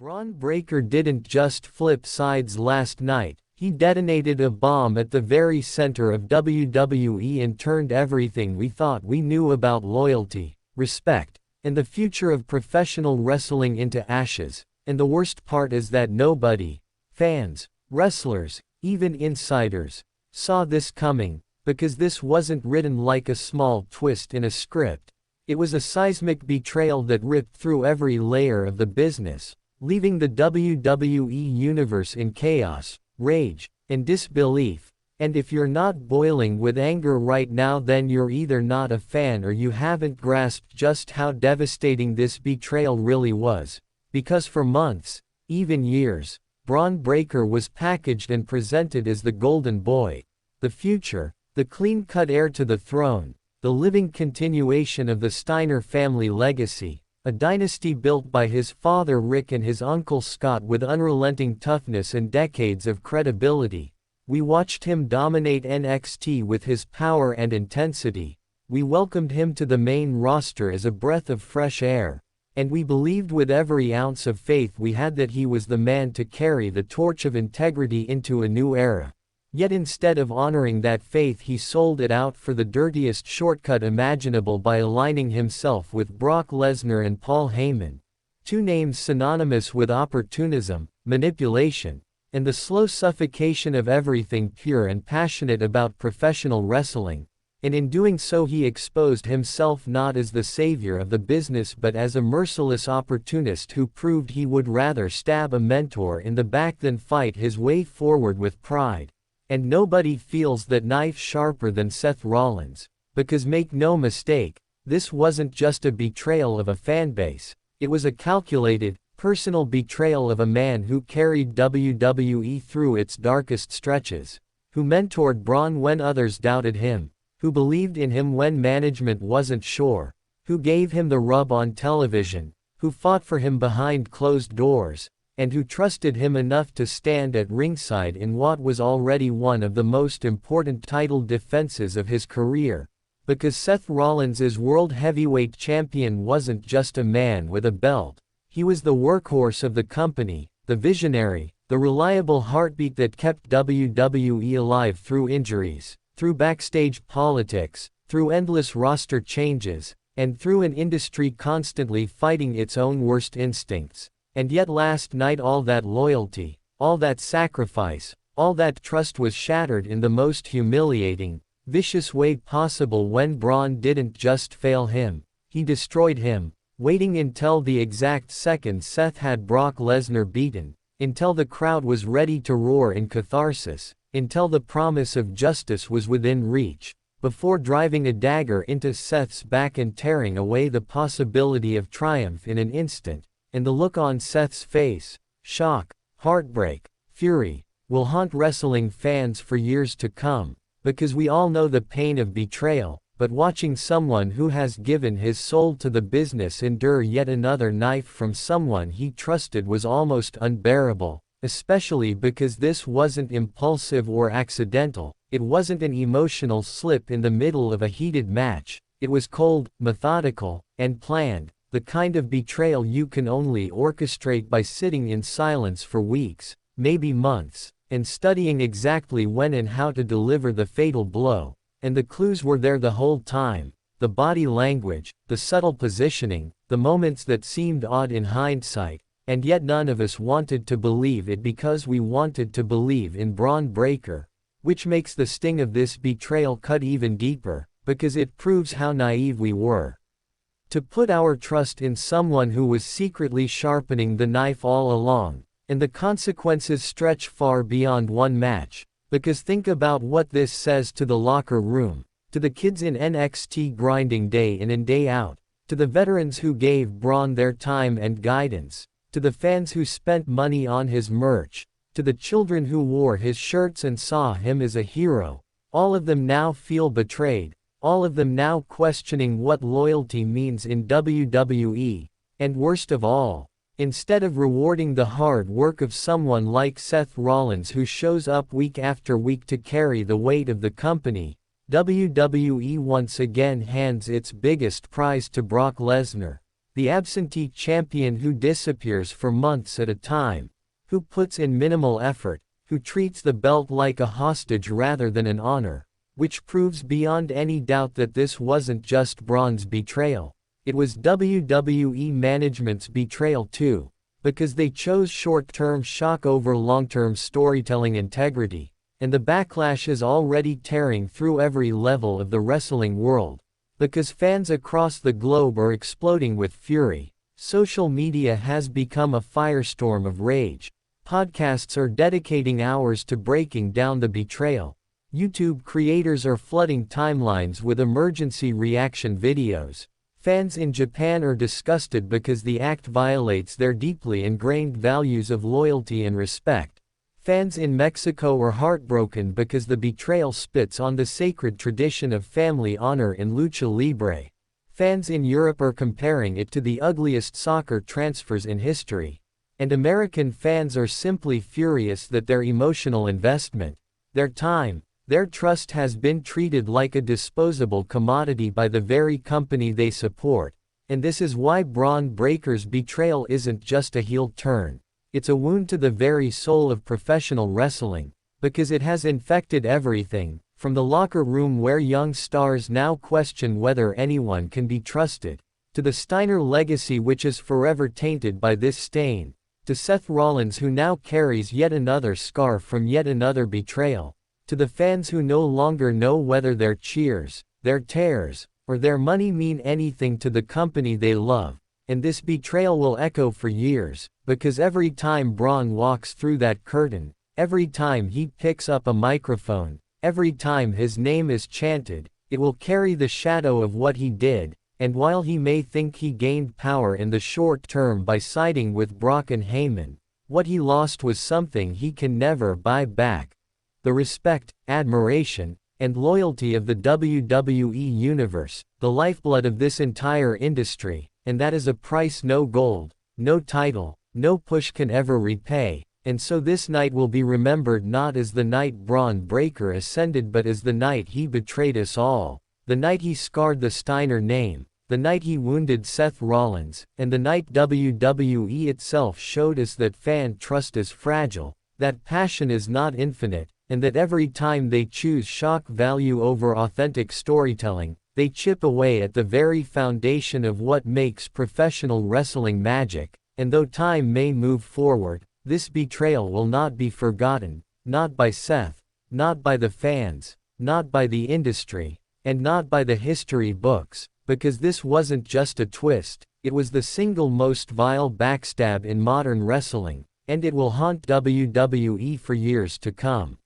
Bron Breakker didn't just flip sides last night, he detonated a bomb at the very center of WWE and turned everything we thought we knew about loyalty, respect, and the future of professional wrestling into ashes. And the worst part is that nobody, fans, wrestlers, even insiders, saw this coming, because this wasn't written like a small twist in a script. It was a seismic betrayal that ripped through every layer of the business, leaving the WWE universe in chaos, rage, and disbelief. And if you're not boiling with anger right now, then you're either not a fan or you haven't grasped just how devastating this betrayal really was. Because for months, even years, Bron Breakker was packaged and presented as the golden boy, the future, the clean-cut heir to the throne, the living continuation of the Steiner family legacy, a dynasty built by his father Rick and his uncle Scott with unrelenting toughness and decades of credibility. We watched him dominate NXT with his power and intensity. We welcomed him to the main roster as a breath of fresh air. And we believed with every ounce of faith we had that he was the man to carry the torch of integrity into a new era. Yet instead of honoring that faith, he sold it out for the dirtiest shortcut imaginable by aligning himself with Brock Lesnar and Paul Heyman, two names synonymous with opportunism, manipulation, and the slow suffocation of everything pure and passionate about professional wrestling. And in doing so, he exposed himself not as the savior of the business but as a merciless opportunist who proved he would rather stab a mentor in the back than fight his way forward with pride. And nobody feels that knife sharper than Seth Rollins, because make no mistake, this wasn't just a betrayal of a fanbase, it was a calculated, personal betrayal of a man who carried WWE through its darkest stretches, who mentored Bron when others doubted him, who believed in him when management wasn't sure, who gave him the rub on television, who fought for him behind closed doors, and who trusted him enough to stand at ringside in what was already one of the most important title defenses of his career. Because Seth Rollins as World Heavyweight Champion wasn't just a man with a belt, he was the workhorse of the company, the visionary, the reliable heartbeat that kept WWE alive through injuries, through backstage politics, through endless roster changes, and through an industry constantly fighting its own worst instincts. And yet last night all that loyalty, all that sacrifice, all that trust was shattered in the most humiliating, vicious way possible when Bron didn't just fail him, he destroyed him, waiting until the exact second Seth had Brock Lesnar beaten, until the crowd was ready to roar in catharsis, until the promise of justice was within reach, before driving a dagger into Seth's back and tearing away the possibility of triumph in an instant. And the look on Seth's face, shock, heartbreak, fury, will haunt wrestling fans for years to come, because we all know the pain of betrayal, but watching someone who has given his soul to the business endure yet another knife from someone he trusted was almost unbearable, especially because this wasn't impulsive or accidental, it wasn't an emotional slip in the middle of a heated match, it was cold, methodical, and planned. The kind of betrayal you can only orchestrate by sitting in silence for weeks, maybe months, and studying exactly when and how to deliver the fatal blow. And the clues were there the whole time, the body language, the subtle positioning, the moments that seemed odd in hindsight, and yet none of us wanted to believe it because we wanted to believe in Bron Breakker, which makes the sting of this betrayal cut even deeper, because it proves how naive we were. To put our trust in someone who was secretly sharpening the knife all along, and the consequences stretch far beyond one match, because think about what this says to the locker room, to the kids in NXT grinding day in and day out, to the veterans who gave Bron their time and guidance, to the fans who spent money on his merch, to the children who wore his shirts and saw him as a hero. All of them now feel betrayed. All of them now questioning what loyalty means in WWE, and worst of all, instead of rewarding the hard work of someone like Seth Rollins who shows up week after week to carry the weight of the company, WWE once again hands its biggest prize to Brock Lesnar, The absentee champion who disappears for months at a time, who puts in minimal effort, who treats the belt like a hostage rather than an honor, which proves beyond any doubt that this wasn't just Bron's betrayal. It was WWE management's betrayal too, because they chose short-term shock over long-term storytelling integrity, and the backlash is already tearing through every level of the wrestling world, because fans across the globe are exploding with fury. Social media has become a firestorm of rage. Podcasts are dedicating hours to breaking down the betrayal. YouTube creators are flooding timelines with emergency reaction videos. Fans in Japan are disgusted because the act violates their deeply ingrained values of loyalty and respect. Fans in Mexico are heartbroken because the betrayal spits on the sacred tradition of family honor in lucha libre. Fans in Europe are comparing it to the ugliest soccer transfers in history. And American fans are simply furious that their emotional investment, their time, their trust has been treated like a disposable commodity by the very company they support. And this is why Bron Breakker's betrayal isn't just a heel turn. It's a wound to the very soul of professional wrestling, because it has infected everything, from the locker room where young stars now question whether anyone can be trusted, to the Steiner legacy which is forever tainted by this stain, to Seth Rollins who now carries yet another scar from yet another betrayal, to the fans who no longer know whether their cheers, their tears, or their money mean anything to the company they love. And this betrayal will echo for years, because every time Bron walks through that curtain, every time he picks up a microphone, every time his name is chanted, it will carry the shadow of what he did. And while he may think he gained power in the short term by siding with Brock and Heyman, what he lost was something he can never buy back: the respect, admiration, and loyalty of the WWE Universe, the lifeblood of this entire industry, and that is a price no gold, no title, no push can ever repay. And so this night will be remembered not as the night Bron Breakker ascended but as the night he betrayed us all, the night he scarred the Steiner name, the night he wounded Seth Rollins, and the night WWE itself showed us that fan trust is fragile, that passion is not infinite, and that every time they choose shock value over authentic storytelling, they chip away at the very foundation of what makes professional wrestling magic. And though time may move forward, this betrayal will not be forgotten, not by Seth, not by the fans, not by the industry, and not by the history books, because this wasn't just a twist, it was the single most vile backstab in modern wrestling, and it will haunt WWE for years to come.